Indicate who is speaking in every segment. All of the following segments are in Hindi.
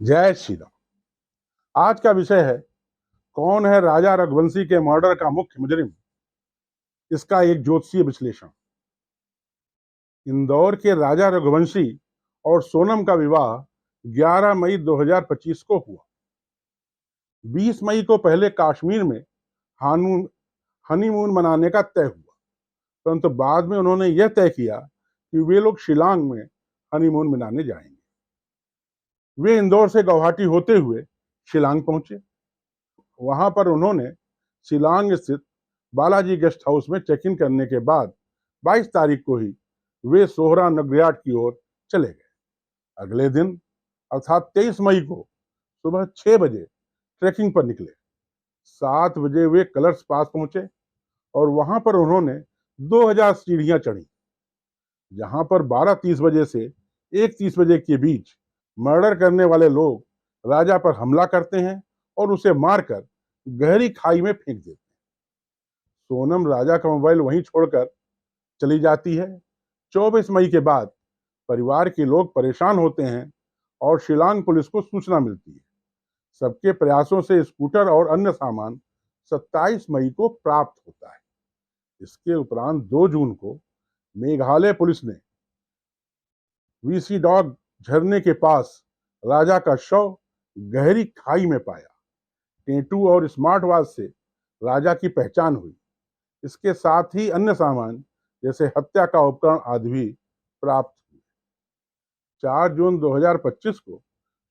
Speaker 1: जय श्री राम। आज का विषय है कौन है राजा रघुवंशी के मर्डर का मुख्य मुजरिम, इसका एक ज्योतिषीय विश्लेषण। इंदौर के राजा रघुवंशी और सोनम का विवाह 11 मई 2025 को हुआ। 20 मई को पहले कश्मीर में हनीमून मनाने का तय हुआ, परंतु बाद में उन्होंने यह तय किया कि वे लोग शिलांग में हनीमून मनाने जाएंगे। वे इंदौर से गुवाहाटी होते हुए शिलांग पहुंचे। वहां पर उन्होंने शिलांग स्थित बालाजी गेस्ट हाउस में चेक इन करने के बाद 22 तारीख को ही वे सोहरा नगरियाट की ओर चले गए। अगले दिन अर्थात 23 मई को सुबह 6 बजे ट्रैकिंग पर निकले। 7 बजे वे कलर्स पास पहुंचे और वहां पर उन्होंने 2000 सीढ़ियां चढ़ी, जहां पर 12:30 बजे से 1:30 बजे के बीच मर्डर करने वाले लोग राजा पर हमला करते हैं और उसे मारकर गहरी खाई में फेंक देते हैं। सोनम राजा का मोबाइल वहीं छोड़कर चली जाती है। 24 मई के बाद परिवार के लोग परेशान होते हैं और शिलांग पुलिस को सूचना मिलती है। सबके प्रयासों से स्कूटर और अन्य सामान 27 मई को प्राप्त होता है। इसके उपरांत 2 जून को मेघालय पुलिस ने वीसी डॉग झरने के पास राजा का शव गहरी खाई में पाया। टेटू और स्मार्ट वॉच से राजा की पहचान हुई। इसके साथ ही अन्य सामान जैसे हत्या का उपकरण आदि भी प्राप्त हुए। 4 जून 2025 को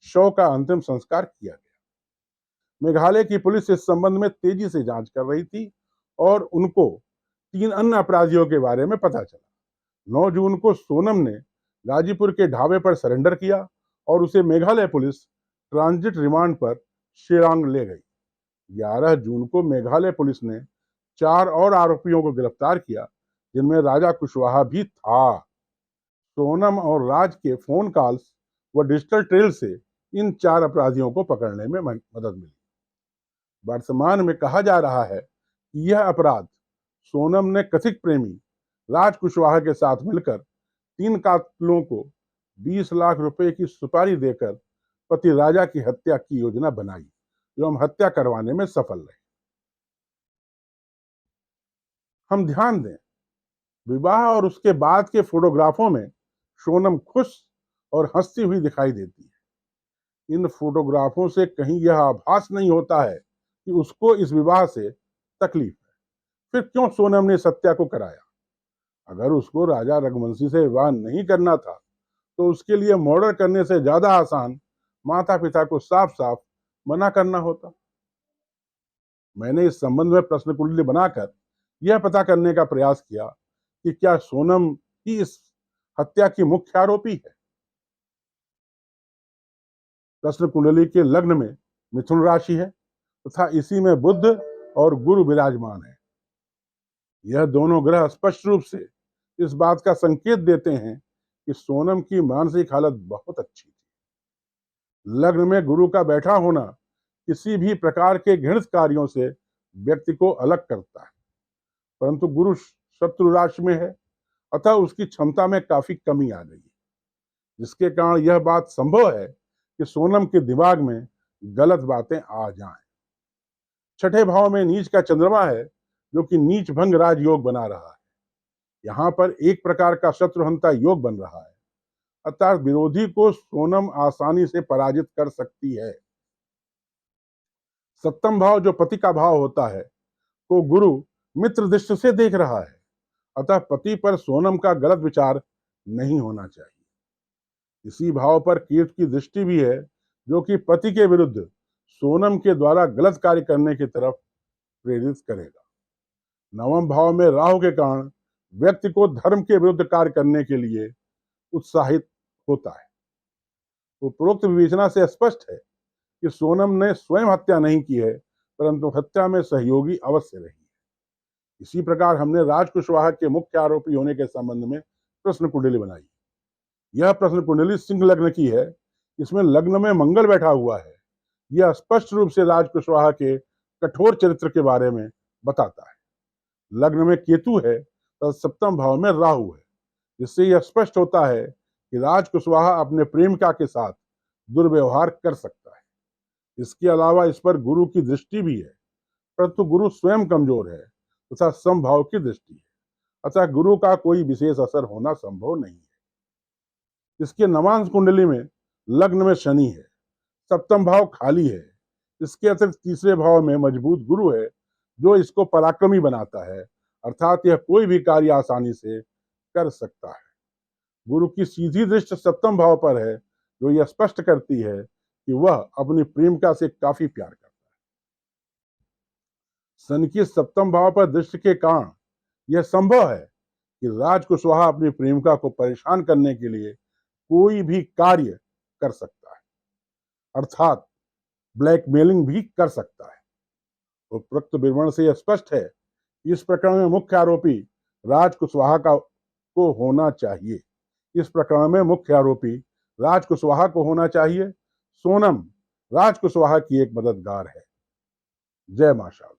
Speaker 1: शव का अंतिम संस्कार किया गया। मेघालय की पुलिस इस संबंध में तेजी से जांच कर रही थी और उनको 3 अन्य अपराधियों के बारे में पता चला। 9 जून को सोनम ने गाजीपुर के ढाबे पर सरेंडर किया और उसे मेघालय पुलिस ट्रांजिट रिमांड पर शिलांग ले गई। 11 जून को मेघालय पुलिस ने 4 और आरोपियों को गिरफ्तार किया, जिनमें राजा कुशवाहा भी था। सोनम और राज के फोन कॉल्स व डिजिटल ट्रेल से इन 4 अपराधियों को पकड़ने में मदद मिली। वर्तमान में कहा जा रहा है कि यह अपराध सोनम ने कथित प्रेमी राज कुशवाहा के साथ मिलकर 3 कातिलों को 20 लाख रुपए की सुपारी देकर पति राजा की हत्या की योजना बनाई एवं हत्या करवाने में सफल रहे। हम ध्यान दें, विवाह और उसके बाद के फोटोग्राफों में सोनम खुश और हंसती हुई दिखाई देती है। इन फोटोग्राफों से कहीं यह आभास नहीं होता है कि उसको इस विवाह से तकलीफ है। फिर क्यों सोनम ने सत्या को कराया? अगर उसको राजा रघुवंशी से विवाह नहीं करना था तो उसके लिए मर्डर करने से ज्यादा आसान माता पिता को साफ साफ मना करना होता। मैंने इस संबंध में प्रश्न कुंडली बनाकर यह पता करने का प्रयास किया कि क्या सोनम ही इस हत्या की मुख्य आरोपी है। प्रश्न कुंडली के लग्न में मिथुन राशि है तथा इसी में बुध और गुरु विराजमान है। यह दोनों ग्रह स्पष्ट रूप से इस बात का संकेत देते हैं कि सोनम की मानसिक हालत बहुत अच्छी थी। लग्न में गुरु का बैठा होना किसी भी प्रकार के घृणित कार्यों से व्यक्ति को अलग करता है, परंतु गुरु शत्रु राशि में है, अतः उसकी क्षमता में काफी कमी आ गई है, जिसके कारण यह बात संभव है कि सोनम के दिमाग में गलत बातें आ जाएं। छठे भाव में नीच का चंद्रमा है, जो कि नीच भंग राजयोग बना रहा है। यहाँ पर एक प्रकार का शत्रुहंता योग बन रहा है, अर्थात विरोधी को सोनम आसानी से पराजित कर सकती है। सप्तम भाव जो पति का भाव होता है को गुरु मित्र दृष्टि से देख रहा है, अतः पति पर सोनम का गलत विचार नहीं होना चाहिए। इसी भाव पर केतु की दृष्टि भी है, जो कि पति के विरुद्ध सोनम के द्वारा गलत कार्य करने की तरफ प्रेरित करेगा। नवम भाव में राहु के कारण व्यक्ति को धर्म के विरुद्ध कार्य करने के लिए उत्साहित होता है। उपरोक्त विवेचना से स्पष्ट है कि सोनम ने स्वयं हत्या नहीं की है, परंतु हत्या में सहयोगी अवश्य रही है। इसी प्रकार हमने राज कुशवाहा के मुख्य आरोपी होने के संबंध में प्रश्न कुंडली बनाई। यह प्रश्न कुंडली सिंह लग्न की है। इसमें लग्न में मंगल बैठा हुआ है। यह स्पष्ट रूप से राज कुशवाहा के कठोर चरित्र के बारे में बताता है। लग्न में केतु है तो सप्तम भाव में राहु है, जिससे यह स्पष्ट होता है कि राज कुशवाहा अपने प्रेमिका के साथ दुर्व्यवहार कर सकता है। इसके अलावा इस पर गुरु की दृष्टि भी है, परंतु गुरु स्वयं कमजोर है तथा समभाव की दृष्टि है, अतः गुरु का कोई विशेष असर होना संभव नहीं है। इसके नवांश कुंडली में लग्न में शनि है, सप्तम भाव खाली है। इसके अतिरिक्त तीसरे भाव में मजबूत गुरु है जो इसको पराक्रमी बनाता है, अर्थात यह कोई भी कार्य आसानी से कर सकता है। गुरु की सीधी दृष्टि सप्तम भाव पर है जो यह स्पष्ट करती है कि वह अपनी प्रेमिका से काफी प्यार करता है। शनि की सप्तम भाव पर दृष्टि के कारण यह संभव है कि राज कुशवाहा अपनी प्रेमिका को परेशान करने के लिए कोई भी कार्य कर सकता है, अर्थात ब्लैकमेलिंग भी कर सकता है। उपरोक्त विवरण से यह स्पष्ट है कि इस प्रकरण में मुख्य आरोपी राज कुशवाहा को होना चाहिए। इस प्रकरण में मुख्य आरोपी राज कुशवाहा को होना चाहिए। सोनम राज कुशवाहा की एक मददगार है। जय मां शारदा।